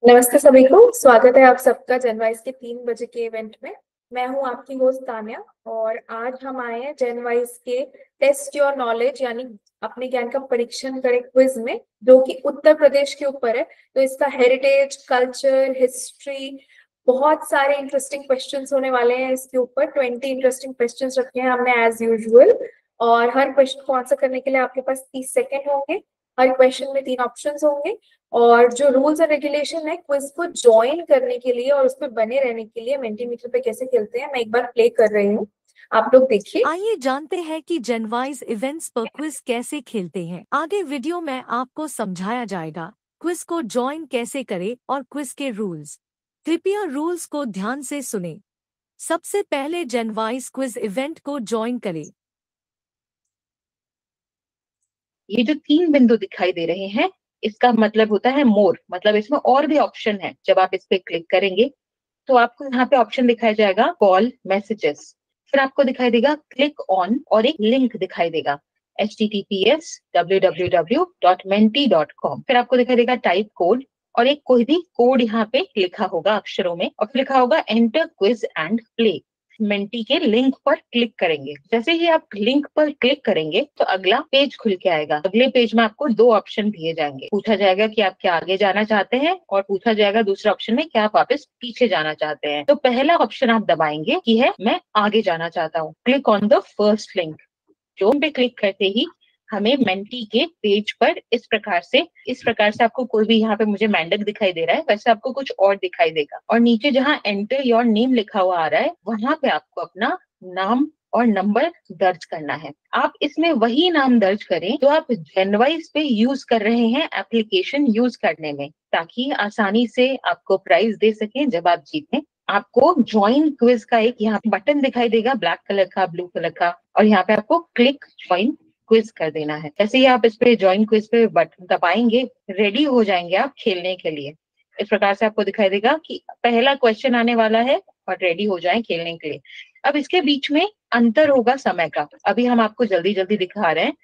नमस्ते सभी को। स्वागत है आप सबका जनवाइज के 3 बजे के इवेंट में। मैं हूं आपकी होस्ट तान्या और आज हम आए हैं जनवाइज के टेस्ट योर नॉलेज यानी अपने ज्ञान का परीक्षण करें क्विज में, जो कि उत्तर प्रदेश के ऊपर है। तो इसका हेरिटेज, कल्चर, हिस्ट्री, बहुत सारे इंटरेस्टिंग क्वेश्चंस होने वाले हैं। इसके ऊपर 20 इंटरेस्टिंग क्वेश्चंस रखे हैं हमने एज यूजुअल, और हर क्वेश्चन को आंसर करने के लिए आपके पास 30 सेकेंड होंगे। हर क्वेश्चन में 3 ऑप्शंस होंगे और जो रूल्स एंड रेगुलेशन है क्विज को ज्वाइन करने के लिए और उसमें बने रहने के लिए, मेंटीमीटर पे कैसे खेलते हैं, मैं एक बार प्ले कर रही हूँ, आप लोग देखिए। आइए जानते हैं कि जनवाइज इवेंट्स पर क्विज कैसे खेलते हैं। आगे वीडियो में आपको समझाया जाएगा क्विज को ज्वाइन कैसे करें और क्विज के रूल्स। कृपया रूल्स को ध्यान से सुने। सबसे पहले जनवाइज क्विज इवेंट को ज्वाइन करें। ये जो 3 बिंदु दिखाई दे रहे हैं, इसका मतलब होता है मोर, मतलब इसमें और भी ऑप्शन है। जब आप इस पे क्लिक करेंगे तो आपको यहाँ पे ऑप्शन दिखाया जाएगा कॉल मैसेजेस, फिर आपको दिखाई देगा क्लिक ऑन और एक लिंक दिखाई देगा https://www.menti.com। फिर आपको दिखाई देगा टाइप कोड और एक कोई भी कोड यहाँ पे लिखा होगा अक्षरों में और फिर लिखा होगा enter quiz and play. Menti के लिंक पर क्लिक करेंगे। जैसे ही आप लिंक पर क्लिक करेंगे तो अगला पेज खुल के आएगा। अगले पेज में आपको 2 ऑप्शन दिए जाएंगे। पूछा जाएगा कि आप क्या आगे जाना चाहते हैं और पूछा जाएगा दूसरे ऑप्शन में क्या आप वापस पीछे जाना चाहते हैं। तो पहला ऑप्शन आप दबाएंगे कि है मैं आगे जाना चाहता हूँ, click on the first link. जो पे क्लिक करते ही हमें मेंटी के पेज पर इस प्रकार से आपको कोई भी, यहाँ पे मुझे मेंडक दिखाई दे रहा है, वैसे आपको कुछ और दिखाई देगा। और नीचे जहाँ एंटर योर नेम लिखा हुआ आ रहा है, वहां पे आपको अपना नाम और नंबर दर्ज करना है। आप इसमें वही नाम दर्ज करें जो आप जनवाइज पे यूज कर रहे हैं एप्लीकेशन यूज करने में, ताकि आसानी से आपको प्राइज दे सकें जब आप जीतें। आपको ज्वाइन क्विज का एक यहाँ बटन दिखाई देगा, ब्लैक कलर का, ब्लू कलर का, और यहाँ पे आपको क्लिक ज्वाइन क्विज कर देना है। जैसे ही आप इस पे ज्वाइन क्विज पे बटन दबाएंगे, रेडी हो जाएंगे आप खेलने के लिए। इस प्रकार से आपको दिखाई देगा कि पहला क्वेश्चन आने वाला है और रेडी हो जाएं खेलने के लिए। अब इसके बीच में अंतर होगा समय का, अभी हम आपको जल्दी जल्दी दिखा रहे हैं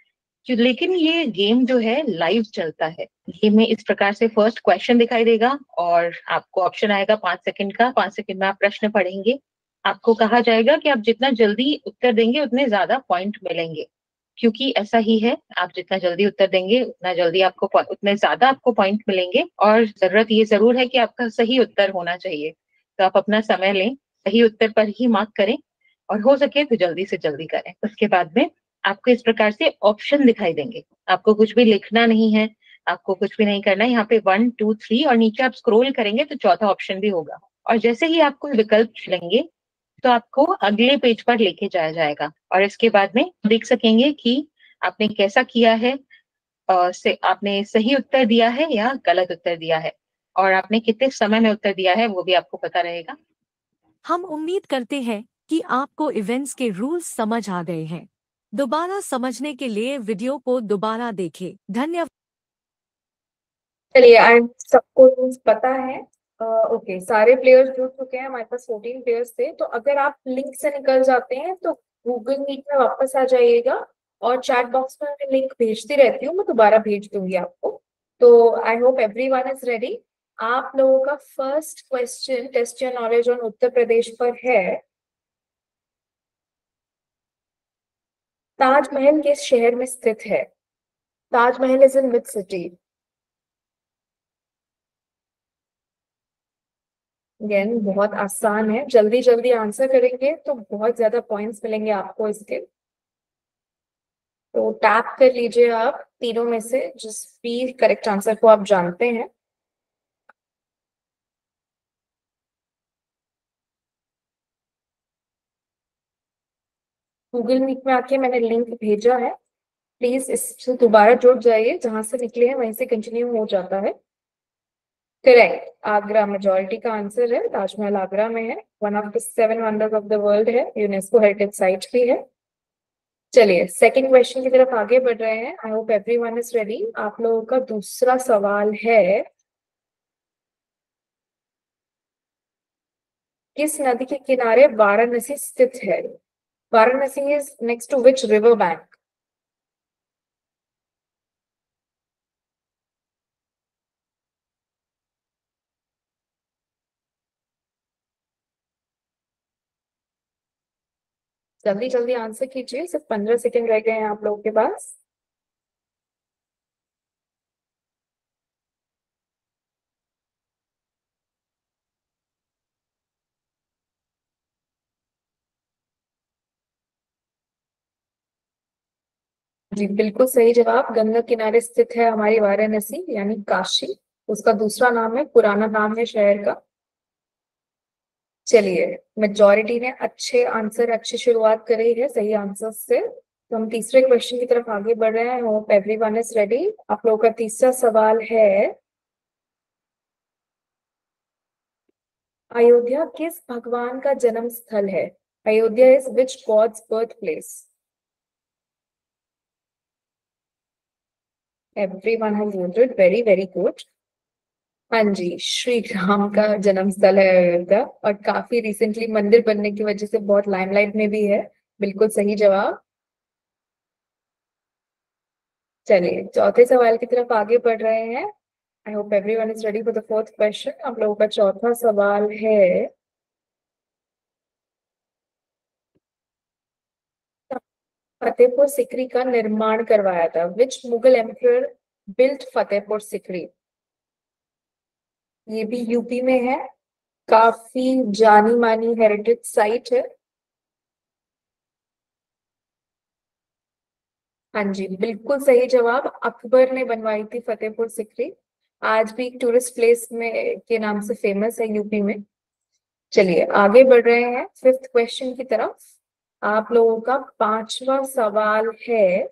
लेकिन ये गेम जो है लाइव चलता है। गेम में इस प्रकार से फर्स्ट क्वेश्चन दिखाई देगा और आपको ऑप्शन आएगा 5 सेकंड का। 5 सेकंड में आप प्रश्न पढ़ेंगे। आपको कहा जाएगा कि आप जितना जल्दी उत्तर देंगे उतने ज्यादा पॉइंट मिलेंगे, क्योंकि ऐसा ही है, आप जितना जल्दी उत्तर देंगे उतने ज्यादा आपको पॉइंट मिलेंगे। और जरूरत ये जरूर है कि आपका सही उत्तर होना चाहिए। तो आप अपना समय लें, सही उत्तर पर ही मार्क करें और हो सके तो जल्दी से जल्दी करें। उसके बाद में आपको इस प्रकार से ऑप्शन दिखाई देंगे। आपको कुछ भी लिखना नहीं है, आपको कुछ भी नहीं करना है। यहाँ पे 1 2 3 और नीचे आप स्क्रॉल करेंगे तो चौथा ऑप्शन भी होगा। और जैसे ही आपको विकल्प चुनेंगे तो आपको अगले पेज पर लेके जाया जाएगा और इसके बाद में देख सकेंगे कि आपने कैसा किया है, आपने सही उत्तर दिया है या गलत उत्तर दिया है, और आपने कितने समय में उत्तर दिया है वो भी आपको पता रहेगा। हम उम्मीद करते हैं कि आपको इवेंट्स के रूल्स समझ आ गए हैं। दोबारा समझने के लिए वीडियो को दोबारा देखें। धन्यवाद। चलिए, आज सबको रूल्स पता है। ओके, सारे प्लेयर्स जुड़ चुके हैं। हमारे पास 14 प्लेयर्स थे। तो अगर आप लिंक से निकल जाते हैं तो गूगल मीट में वापस आ जाइएगा और चैट बॉक्स में मैं लिंक भेजती रहती हूँ, मैं दोबारा भेज दूंगी आपको। तो I hope everyone is ready. आप लोगों का first question test your knowledge on Uttar Pradesh पर है। ताजमहल किस शहर में स्थित है? Taj Mahal is in which city? Again बहुत आसान है, जल्दी जल्दी आंसर करेंगे तो बहुत ज्यादा पॉइंट्स मिलेंगे आपको इसके। तो टैप कर लीजिए आप तीनों में से जिस भी करेक्ट आंसर को आप जानते हैं। गूगल मीट में आके मैंने लिंक भेजा है, प्लीज इससे दोबारा जुड़ जाइए। जहां से निकले हैं वहीं से कंटिन्यू हो जाता है। करेक्ट, आगरा मेजोरिटी का आंसर है। ताजमहल आगरा में है, one of the 7 wonders of the world है, यूनेस्को हेरिटेज साइट भी है। चलिए सेकंड क्वेश्चन की तरफ आगे बढ़ रहे हैं। आई होप एवरीवन इज रेडी। आप लोगों का दूसरा सवाल है, किस नदी के किनारे वाराणसी स्थित है? Varanasi is next to which river bank? जल्दी जल्दी आंसर कीजिए, सिर्फ 15 सेकेंड रह गए हैं आप लोगों के पास। जी बिल्कुल सही जवाब, गंगा किनारे स्थित है हमारी वाराणसी यानी काशी। उसका दूसरा नाम है, पुराना नाम है शहर का। चलिए, मेजॉरिटी ने अच्छे आंसर, अच्छी शुरुआत करी है सही आंसर से। तो हम तीसरे क्वेश्चन की तरफ आगे बढ़ रहे हैं। Hope everyone is ready. आप लोगों का तीसरा सवाल है, अयोध्या किस भगवान का जन्म स्थल है? Ayodhya is which god's birth place? Everyone has voted, very very good. हाँ जी, श्री राम का जन्म स्थल है अयोध्या, और काफी रिसेंटली मंदिर बनने की वजह से बहुत लाइमलाइट में भी है। बिल्कुल सही जवाब। चलिए, चौथे सवाल की तरफ आगे बढ़ रहे हैं। आई hope everyone is ready for the fourth question. आप लोगों का चौथा सवाल है, फतेहपुर सिकरी का निर्माण करवाया था? Which Mughal emperor built Fatehpur Sikri? ये भी यूपी में है, काफी जानी मानी हेरिटेज साइट है। हाँ जी, बिल्कुल सही जवाब, अकबर ने बनवाई थी फतेहपुर सिकरी। आज भी एक टूरिस्ट प्लेस में के नाम से फेमस है यूपी में। चलिए, आगे बढ़ रहे हैं फिफ्थ क्वेश्चन की तरफ। आप लोगों का पांचवा सवाल है,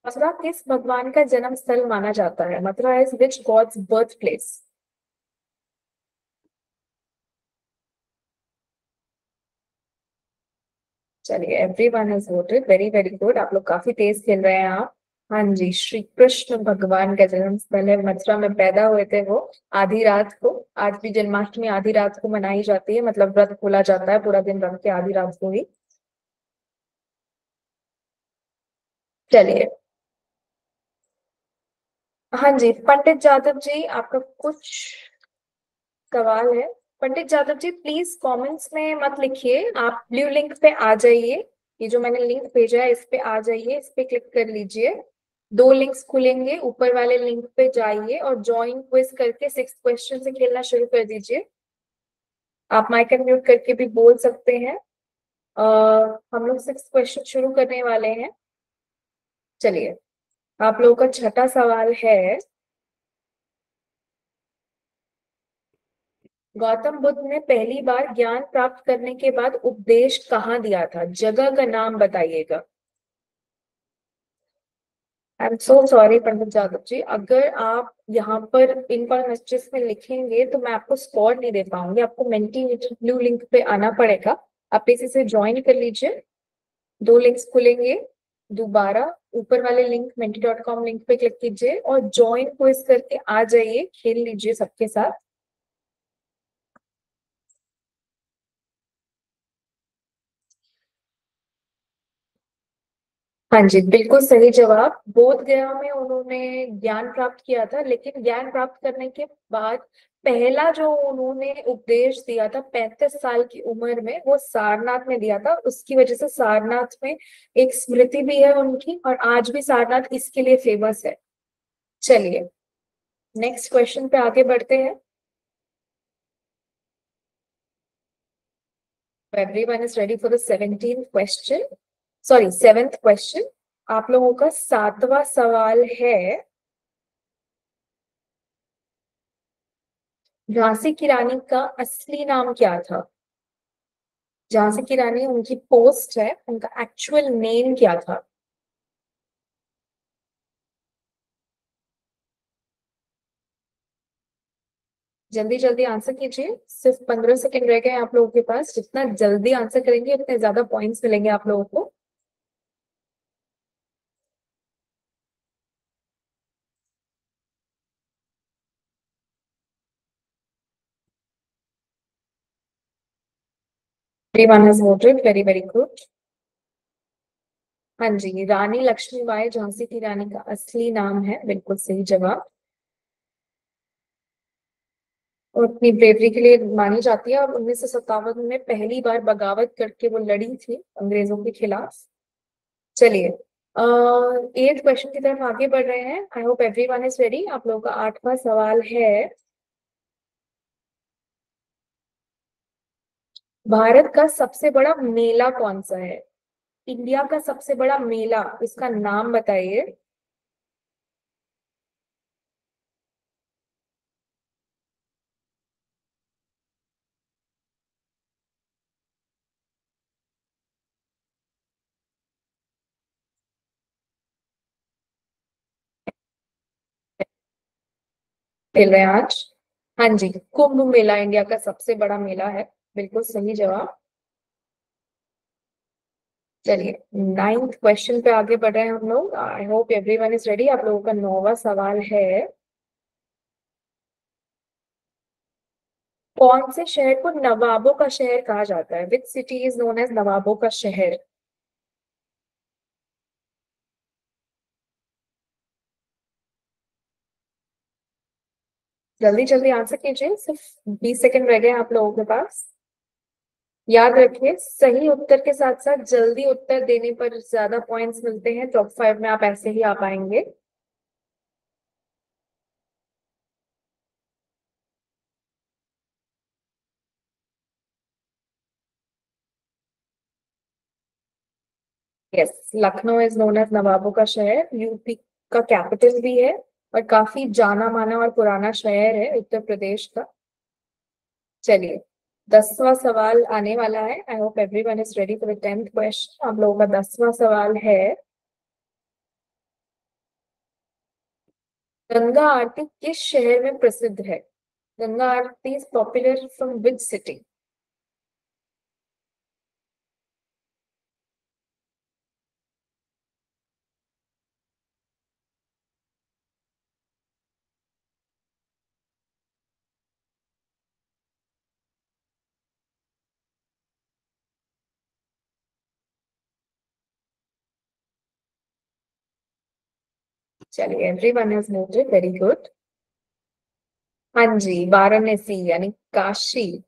मथुरा किस भगवान का जन्म स्थल माना जाता है? Mathura is which god's birth place? चलिए, everyone has voted, very very good. आप लोग काफी तेज खेल रहे हैं आप। हाँ जी, श्री कृष्ण भगवान का जन्म स्थल है, मथुरा में पैदा हुए थे वो आधी रात को। आज भी जन्माष्टमी आधी रात को मनाई जाती है, मतलब व्रत खोला जाता है पूरा दिन रख के आधी रात को ही। चलिए, हाँ जी पंडित जादव जी, आपका कुछ सवाल है। पंडित जादव जी, प्लीज कमेंट्स में मत लिखिए, आप ब्लू लिंक पे आ जाइए। ये जो मैंने लिंक भेजा है इस पे आ जाइए, इस पे क्लिक कर लीजिए। दो लिंक्स खुलेंगे, ऊपर वाले लिंक पे जाइए और ज्वाइन क्विज करके सिक्स क्वेश्चन से खेलना शुरू कर दीजिए। आप माइक अनम्यूट करके भी बोल सकते हैं। हम लोग सिक्स क्वेश्चन शुरू करने वाले हैं। चलिए, आप लोगों का छठा सवाल है, गौतम बुद्ध ने पहली बार ज्ञान प्राप्त करने के बाद उपदेश कहाँ दिया था? जगह का नाम बताइएगा। आई एम सो सॉरी पंडित जादव जी, अगर आप यहाँ पर इन कॉल मैसेजेस में लिखेंगे तो मैं आपको स्कोर नहीं दे पाऊंगी। आपको मेंटी ब्लू लिंक पे आना पड़ेगा। आप इसी से ज्वाइन कर लीजिए। दो लिंक्स खुलेंगे, दोबारा ऊपर वाले लिंक menti.com लिंक पे क्लिक कीजिए और ज्वाइन क्विज करके आ जाइए, खेल लीजिए सबके साथ। हाँ जी, बिल्कुल सही जवाब। बोध गया में उन्होंने ज्ञान प्राप्त किया था, लेकिन ज्ञान प्राप्त करने के बाद पहला जो उन्होंने उपदेश दिया था 35 साल की उम्र में, वो सारनाथ में दिया था। उसकी वजह से सारनाथ में एक स्मृति भी है उनकी, और आज भी सारनाथ इसके लिए फेमस है। चलिए, नेक्स्ट क्वेश्चन पे आगे बढ़ते हैं। Everyone is ready for the 17th question, sorry 7th question. आप लोगों का सातवां सवाल है, झांसी की रानी का असली नाम क्या था? झांसी की रानी उनकी पोस्ट है, उनका एक्चुअल नेम क्या था? जल्दी जल्दी आंसर कीजिए, सिर्फ 15 सेकेंड रह गए हैं आप लोगों के पास। जितना जल्दी आंसर करेंगे उतने ज्यादा पॉइंट्स मिलेंगे आप लोगों को। Everyone has voted, very very good. हाँ जी, रानी लक्ष्मीबाई झांसी की रानी का असली नाम है, बिल्कुल सही जवाब। और अपनी ब्रेवरी के लिए मानी जाती है और 1957 में पहली बार बगावत करके वो लड़ी थी अंग्रेजों के खिलाफ। चलिए 8th क्वेश्चन की तरफ आगे बढ़ रहे हैं। आई होप एवरीवन इज रेडी। आप लोगों का 8वां सवाल है, भारत का सबसे बड़ा मेला कौन सा है? इंडिया का सबसे बड़ा मेला, उसका नाम बताइए। खेल रहे हैं आज? हाँ जी, कुंभ मेला इंडिया का सबसे बड़ा मेला है। बिल्कुल सही जवाब। चलिए 9th क्वेश्चन पे आगे बढ़ रहे हैं हम लोग। आई होप एवरीवन इज रेडी। आप लोगों का 9वां सवाल है, कौन से शहर को नवाबों का शहर कहा जाता है? Which city is known as नवाबों का शहर? जल्दी जल्दी आंसर कीजिए, सिर्फ 20 सेकंड रह गए आप लोगों के पास। याद रखिए, सही उत्तर के साथ साथ जल्दी उत्तर देने पर ज्यादा पॉइंट्स मिलते हैं। टॉप 5 में आप ऐसे ही आ पाएंगे। Yes, Lucknow is known as नवाबों का शहर। यूपी का कैपिटल भी है और काफी जाना माना और पुराना शहर है उत्तर प्रदेश का। चलिए 10वां सवाल आने वाला है। आई hope everyone is ready for the 10th question. आप लोगों का 10वां सवाल है, गंगा आरती किस शहर में प्रसिद्ध है? Ganga aarti is popular from which city? चलिए everyone is noted, very good. हाँ जी, वाराणसी यानी काशी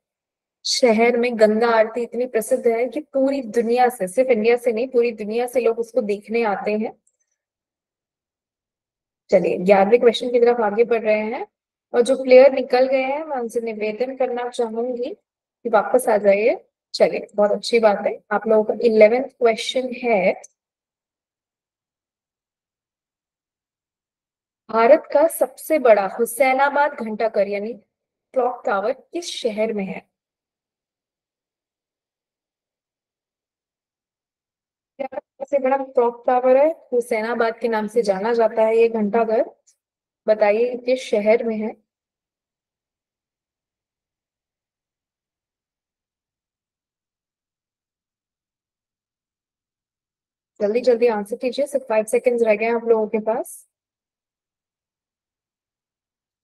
शहर में गंगा आरती इतनी प्रसिद्ध है कि पूरी दुनिया से, सिर्फ इंडिया से नहीं, पूरी दुनिया से लोग उसको देखने आते हैं। चलिए 11वें क्वेश्चन की तरफ आगे बढ़ रहे हैं। और जो प्लेयर निकल गए हैं मैं उनसे निवेदन करना चाहूंगी कि वापस आ जाइए। चलिए बहुत अच्छी बात है। आप लोगों का 11th क्वेश्चन है, भारत का सबसे बड़ा हुसैनाबाद घंटाघर यानी क्लॉक टावर किस शहर में है? सबसे बड़ा क्लॉक टावर है, हुसैनाबाद के नाम से जाना जाता है ये घंटाघर। बताइए किस शहर में है? जल्दी जल्दी आंसर कीजिए, सिर्फ 5 सेकेंड्स रह गए हैं आप लोगों के पास।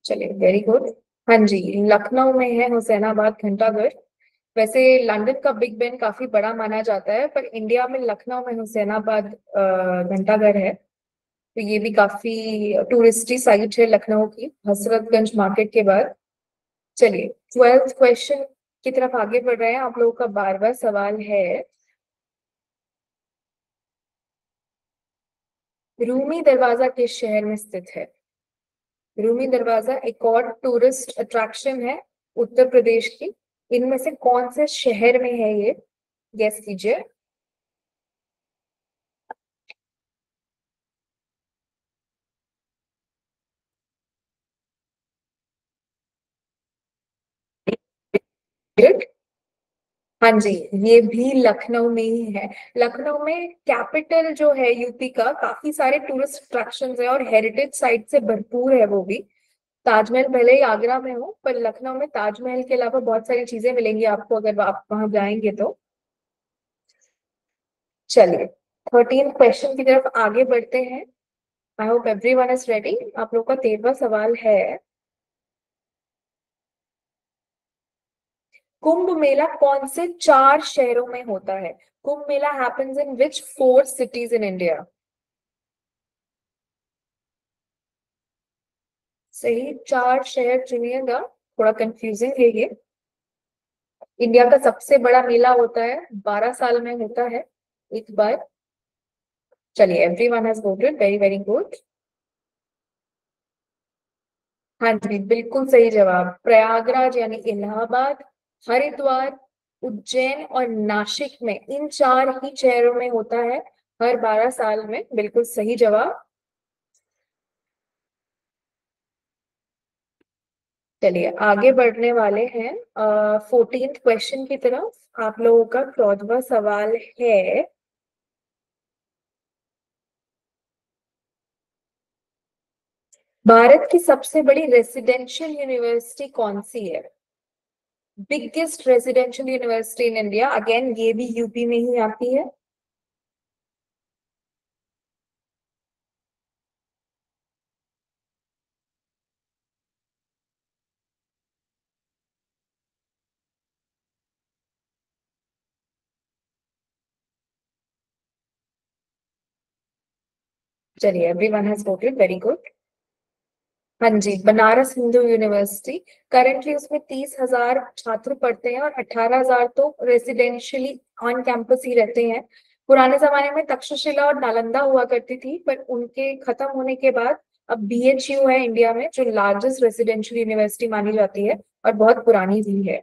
चलिए वेरी गुड। हाँ जी, लखनऊ में है हुसैनाबाद घंटाघर। वैसे लंदन का बिग बेन काफी बड़ा माना जाता है, पर इंडिया में लखनऊ में हुसैनाबाद घंटाघर है। तो ये भी काफी टूरिस्टी साइट है लखनऊ की, हजरतगंज मार्केट के बाद। चलिए 12th क्वेश्चन की तरफ आगे बढ़ रहे हैं। आप लोगों का 12वां सवाल है, रूमी दरवाजा किस शहर में स्थित है? रूमी दरवाजा एक और टूरिस्ट अट्रैक्शन है उत्तर प्रदेश की। इनमें से कौन से शहर में है ये? गेस कीजिए। हाँ जी, ये भी लखनऊ में ही है। लखनऊ में कैपिटल जो है यूपी का, काफी सारे टूरिस्ट अट्रैक्शंस है और हेरिटेज साइट से भरपूर है वो भी। ताजमहल भले ही आगरा में हो, पर लखनऊ में ताजमहल के अलावा बहुत सारी चीजें मिलेंगी आपको अगर आप वहां जाएंगे तो। चलिए 13th क्वेश्चन की तरफ आगे बढ़ते हैं। आई होप एवरीवन इज रेडी। आप लोग का 13वां सवाल है, कुंभ मेला कौन से 4 शहरों में होता है? Kumbh Mela happens in which 4 cities in India? सही 4 शहर चुनिएगा। थोड़ा कंफ्यूजिंग है ये। इंडिया का सबसे बड़ा मेला होता है, 12 साल में होता है एक बार। चलिए, everyone has voted, very very good. हाँ जी, बिल्कुल सही जवाब। प्रयागराज यानी इलाहाबाद, हरिद्वार, उज्जैन और नासिक में, इन 4 ही शहरों में होता है हर 12 साल में। बिल्कुल सही जवाब। चलिए आगे बढ़ने वाले हैं 14th क्वेश्चन की तरफ। आप लोगों का 14वां सवाल है, भारत की सबसे बड़ी रेसिडेंशियल यूनिवर्सिटी कौन सी है? Biggest residential university in India, again ये भी यूपी में ही आती है। चलिए, everyone has voted, very good. हाँ जी, बनारस हिंदू यूनिवर्सिटी। करेंटली उसमें 30,000 छात्र पढ़ते हैं और 18,000 तो रेसिडेंशियली ऑन कैंपस ही रहते हैं। पुराने जमाने में तक्षशिला और नालंदा हुआ करती थी, पर उनके खत्म होने के बाद अब बीएचयू है इंडिया में, जो लार्जेस्ट रेसिडेंशियल यूनिवर्सिटी मानी जाती है और बहुत पुरानी भी है।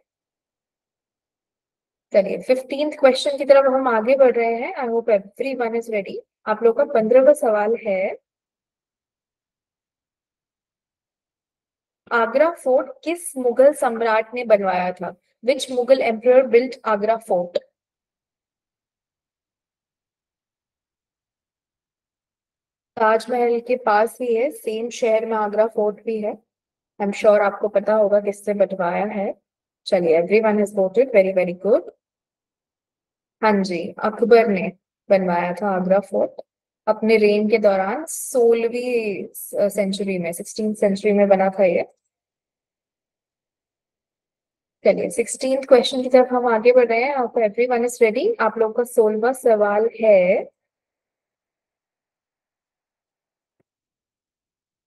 चलिए, 15th क्वेश्चन की तरफ हम आगे बढ़ रहे हैं। आई होप एवरीवन इज रेडी। आप लोग का 15वां सवाल है, आगरा फोर्ट किस मुगल सम्राट ने बनवाया था? Which Mughal emperor built Agra fort? Taj Mahal के पास ही है, सेम शहर में आगरा फोर्ट भी है। आई एम श्योर आपको पता होगा किससे बनवाया है। चलिए, everyone has voted, very very good. हाँ जी, अकबर ने बनवाया था आगरा फोर्ट अपने रेन के दौरान। 16वीं सेंचुरी में, 16th सेंचुरी में बना था ये। चलिए, 16th क्वेश्चन की तरफ हम आगे बढ़ रहे हैं। आपको एवरीवन इज रेडी। आप लोगों का 16वां सवाल है,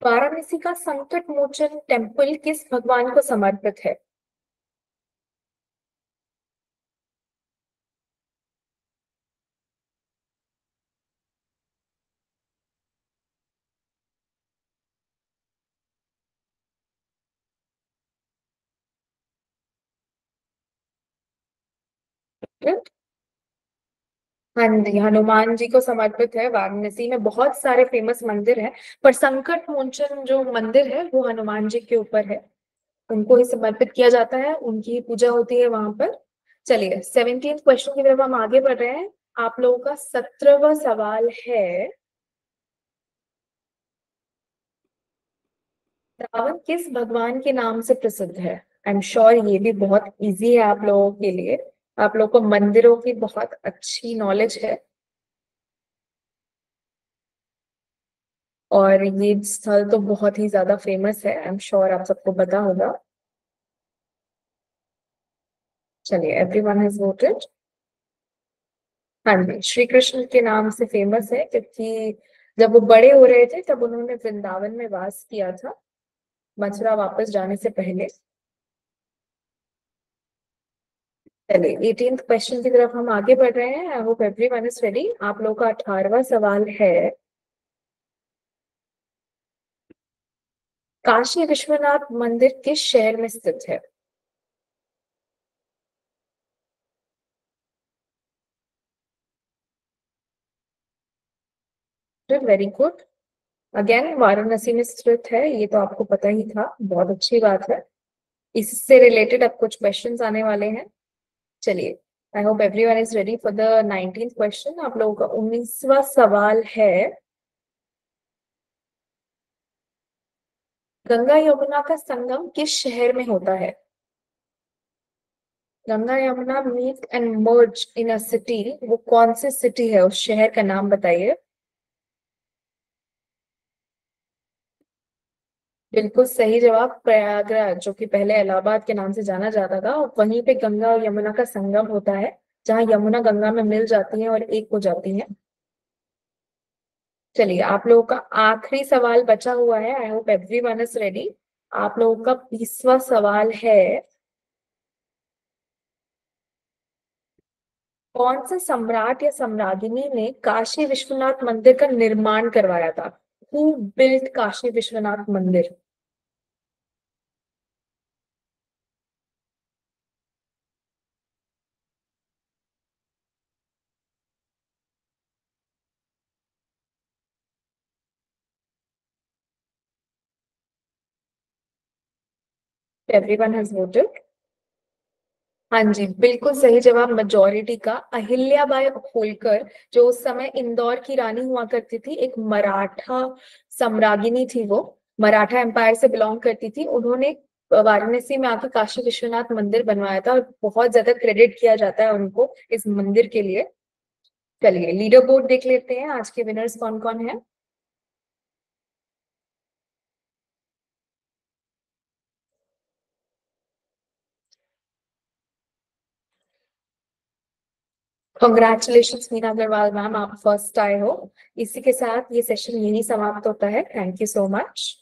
वाराणसी का संकट मोचन टेम्पल किस भगवान को समर्पित है? हाँ जी, हनुमान जी को समर्पित है। वाराणसी में बहुत सारे फेमस मंदिर हैं, पर संकट मोचन जो मंदिर है वो हनुमान जी के ऊपर है। उनको ही समर्पित किया जाता है, उनकी ही पूजा होती है वहां पर। चलिए, 17th क्वेश्चन की तरफ हम आगे बढ़ रहे हैं। आप लोगों का 17वां सवाल है, रावण किस भगवान के नाम से प्रसिद्ध है? आई एम श्योर ये भी बहुत इजी है आप लोगों के लिए। आप लोगों को मंदिरों की बहुत अच्छी नॉलेज है और ये स्थल तो बहुत ही ज्यादा फेमस है। आई एम श्योर आप सबको पता होगा। चलिए, एवरीवन हैज वोटेड। हाँ जी, श्री कृष्ण के नाम से फेमस है, क्योंकि जब वो बड़े हो रहे थे तब उन्होंने वृंदावन में वास किया था, मथुरा वापस जाने से पहले। चलिए, 18th क्वेश्चन की तरफ हम आगे बढ़ रहे हैं। आई होप एवरीवन इज रेडी। आप लोगों का 18वां सवाल है, काशी विश्वनाथ मंदिर किस शहर में स्थित है? Very good. अगेन वाराणसी में स्थित है, ये तो आपको पता ही था, बहुत अच्छी बात है। इससे रिलेटेड अब कुछ क्वेश्चंस आने वाले हैं। चलिए, आई hope everyone is ready for the 19th question. आप लोगों का 19वां सवाल है, गंगा यमुना का संगम किस शहर में होता है? Ganga Yamuna meet and merge in a city, वो कौन सी सिटी है? उस शहर का नाम बताइए। बिल्कुल सही जवाब, प्रयागराज, जो कि पहले इलाहाबाद के नाम से जाना जाता था। और वहीं पे गंगा और यमुना का संगम होता है, जहाँ यमुना गंगा में मिल जाती है और एक हो जाती है। चलिए, आप लोगों का आखिरी सवाल बचा हुआ है। आई होप एवरीवन इज रेडी। आप लोगों का 20वां सवाल है, कौन से सम्राट या सम्राज्ञी ने काशी विश्वनाथ मंदिर का निर्माण करवाया था? हु बिल्ट काशी विश्वनाथ मंदिर? Everyone has voted. हाँ जी, बिल्कुल सही जवाब, मेजोरिटी का। अहिल्याबाई होलकर, जो उस समय इंदौर की रानी हुआ करती थी, एक मराठा सम्राज्ञी थी, वो मराठा एम्पायर से बिलोंग करती थी। उन्होंने वाराणसी में आके काशी विश्वनाथ मंदिर बनवाया था, और बहुत ज्यादा क्रेडिट किया जाता है उनको इस मंदिर के लिए। चलिए लीडर बोर्ड देख लेते हैं, आज के विनर्स कौन कौन है। कॉन्ग्रेचुलेशन मीना अग्रवाल मैम, आप फर्स्ट आए हो। इसी के साथ ये सेशन यही समाप्त होता है। Thank you so much.